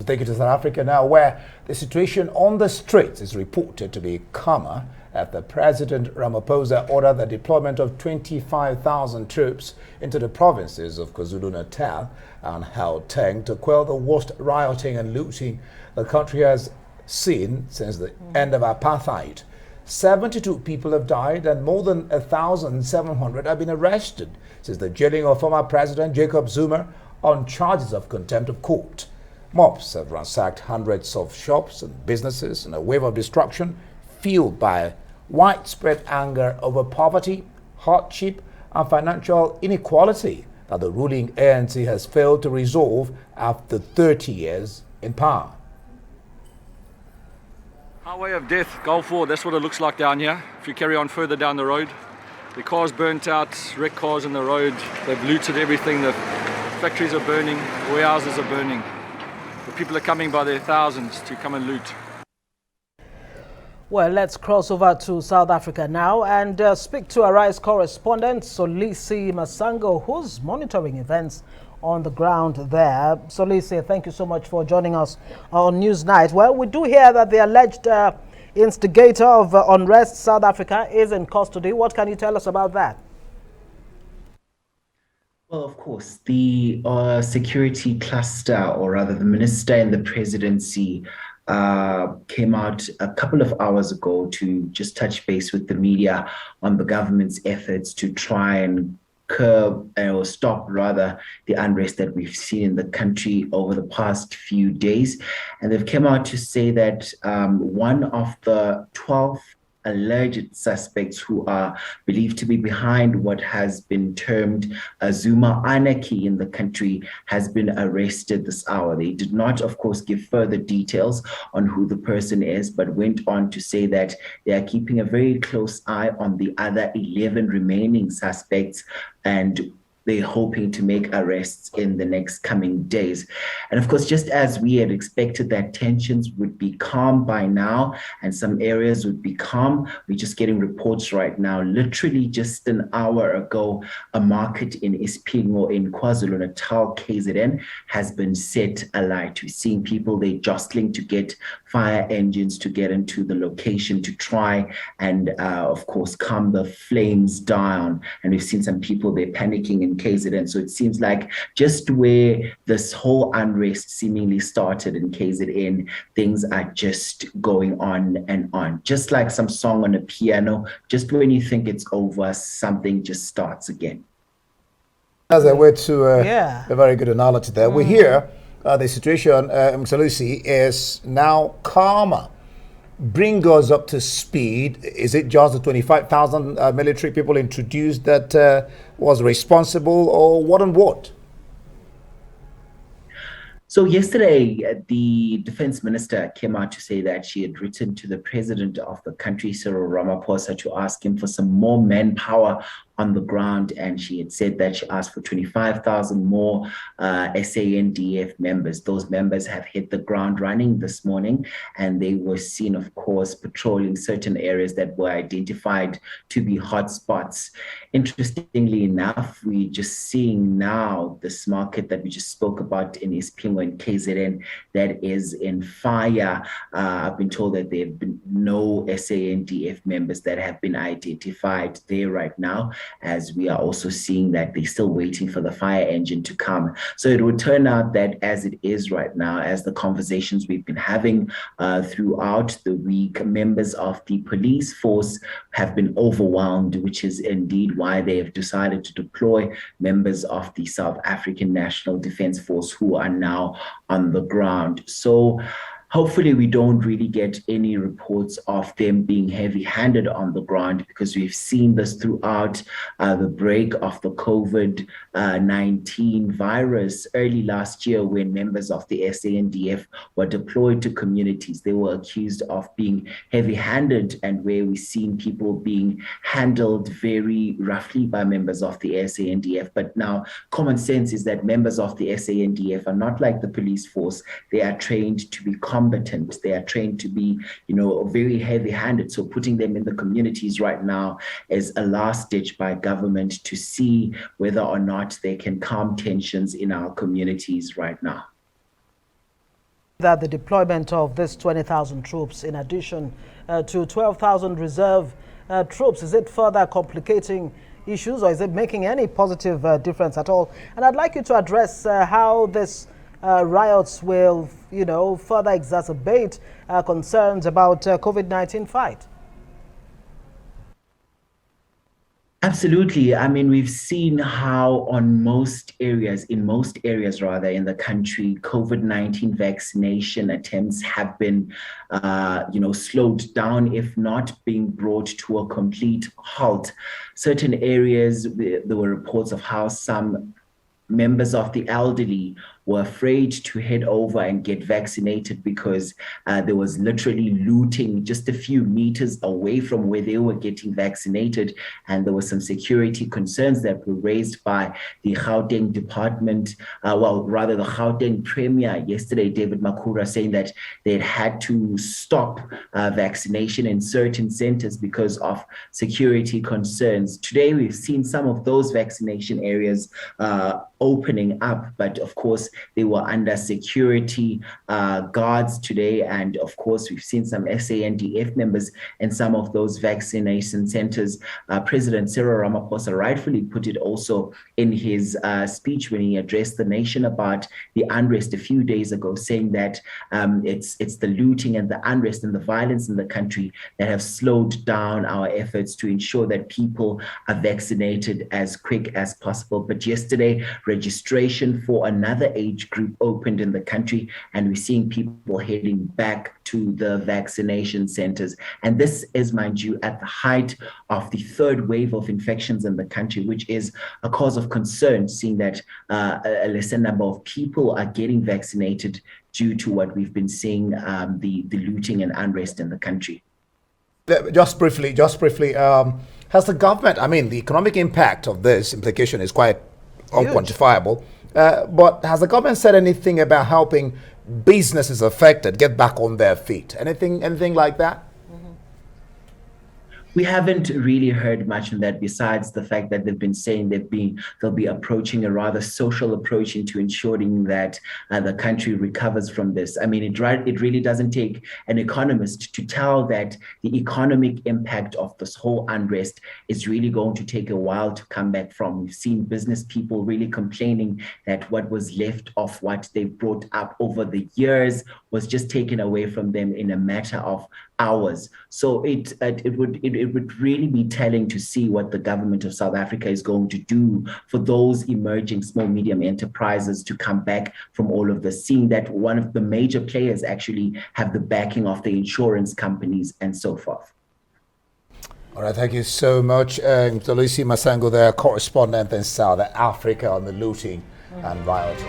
Take it to South Africa now, where the situation on the streets is reported to be calmer after President Ramaphosa ordered the deployment of 25,000 troops into the provinces of KwaZulu-Natal and Gauteng to quell the worst rioting and looting the country has seen since the end of apartheid. 72 people have died and more than 1,700 have been arrested since the jailing of former President Jacob Zuma on charges of contempt of court. Mobs have ransacked hundreds of shops and businesses in a wave of destruction fueled by widespread anger over poverty, hardship, and financial inequality that the ruling ANC has failed to resolve after 30 years in power. Highway of death, Gulf War, that's what it looks like down here. If you carry on further down the road, the cars burnt out, wrecked cars in the road, they've looted everything, the factories are burning, warehouses are burning. The people are coming by their thousands to come and loot. Well, let's cross over to South Africa now and speak to our Rise correspondent, MXOLISI Masango, who's monitoring events on the ground there. MXOLISI, thank you so much for joining us on Newsnight. Well, we do hear that the alleged instigator of Unrest South Africa is in custody. What can you tell us about that? Well, of course, the security cluster, or rather the minister in the presidency, came out a couple of hours ago to just touch base with the media on the government's efforts to try and curb or stop rather the unrest that we've seen in the country over the past few days. And they've come out to say that one of the 12 alleged suspects who are believed to be behind what has been termed a Zuma anarchy in the country has been arrested this hour. They did not, of course, give further details on who the person is, but went on to say that they are keeping a very close eye on the other 11 remaining suspects, and they're hoping to make arrests in the next coming days. And of course, just as we had expected that tensions would be calm by now and some areas would be calm, we're just getting reports right now. Literally just an hour ago, a market in Ispingo in KwaZulu-Natal, KZN, has been set alight. We're seeing people, they're jostling to get fire engines to get into the location to try and, of course, calm the flames down. And we've seen some people, they're panicking in KZN. So it seems like just where this whole unrest seemingly started in KZN, things are just going on and on. Just like some song on a piano, just when you think it's over, something just starts again. As a way to a very good analogy there. We hear the situation, MXOLISI, is now calmer. Bring us up to speed. Is it just the 25,000 military people introduced that was responsible, or what and what? So yesterday, the defense minister came out to say that she had written to the president of the country, Cyril Ramaphosa, to ask him for some more manpower on the ground, and she had said that she asked for 25,000 more SANDF members. Those members have hit the ground running this morning, and they were seen, of course, patrolling certain areas that were identified to be hotspots. Interestingly enough, we're just seeing now this market that we just spoke about in Ispingo and KZN that is in fire. I've been told that there have been no SANDF members that have been identified there right now, as we are also seeing that they're still waiting for the fire engine to come. So it would turn out that as it is right now, as the conversations we've been having throughout the week, members of the police force have been overwhelmed, which is indeed why they have decided to deploy members of the South African National Defence Force who are now on the ground. So hopefully we don't really get any reports of them being heavy-handed on the ground, because we've seen this throughout the break of the COVID-19 virus early last year, when members of the SANDF were deployed to communities. They were accused of being heavy-handed, and where we've seen people being handled very roughly by members of the SANDF. But now common sense is that members of the SANDF are not like the police force. They are trained to be combatant. They are trained to be, very heavy-handed. So putting them in the communities right now is a last ditch by government to see whether or not they can calm tensions in our communities right now. That the deployment of this 20,000 troops in addition to 12,000 reserve troops, is it further complicating issues, or is it making any positive difference at all? And I'd like you to address how this riots will, further exacerbate concerns about COVID-19 fight. Absolutely. I mean, we've seen how in most areas in the country, COVID-19 vaccination attempts have been, slowed down, if not being brought to a complete halt. Certain areas, there were reports of how some members of the elderly were afraid to head over and get vaccinated because there was literally looting just a few meters away from where they were getting vaccinated. And there were some security concerns that were raised by the Gauteng department, the Gauteng Premier yesterday, David Makura, saying that they'd had to stop vaccination in certain centers because of security concerns. Today, we've seen some of those vaccination areas opening up, but of course, they were under security guards today. And of course, we've seen some SANDF members in some of those vaccination centers. President Cyril Ramaphosa rightfully put it also in his speech when he addressed the nation about the unrest a few days ago, saying that it's the looting and the unrest and the violence in the country that have slowed down our efforts to ensure that people are vaccinated as quick as possible. But yesterday, registration for another age group opened in the country, and we're seeing people heading back to the vaccination centers. And this is, mind you, at the height of the third wave of infections in the country, which is a cause of concern, seeing that a lesser number of people are getting vaccinated due to what we've been seeing, the looting and unrest in the country. Just briefly, has the government, the economic impact of this implication is quite unquantifiable. But has the government said anything about helping businesses affected get back on their feet? Anything like that? We haven't really heard much on that, besides the fact that they've been saying they'll be approaching a rather social approach into ensuring that the country recovers from this. I mean, it really doesn't take an economist to tell that the economic impact of this whole unrest is really going to take a while to come back from. We've seen business people really complaining that what was left of what they brought up over the years was just taken away from them in a matter of hours. So it would really be telling to see what the government of South Africa is going to do for those emerging small medium enterprises to come back from all of this, seeing that one of the major players actually have the backing of the insurance companies and so forth. All right, thank you so much. MXOLISI MASANGO, their correspondent in South Africa on the looting and rioting.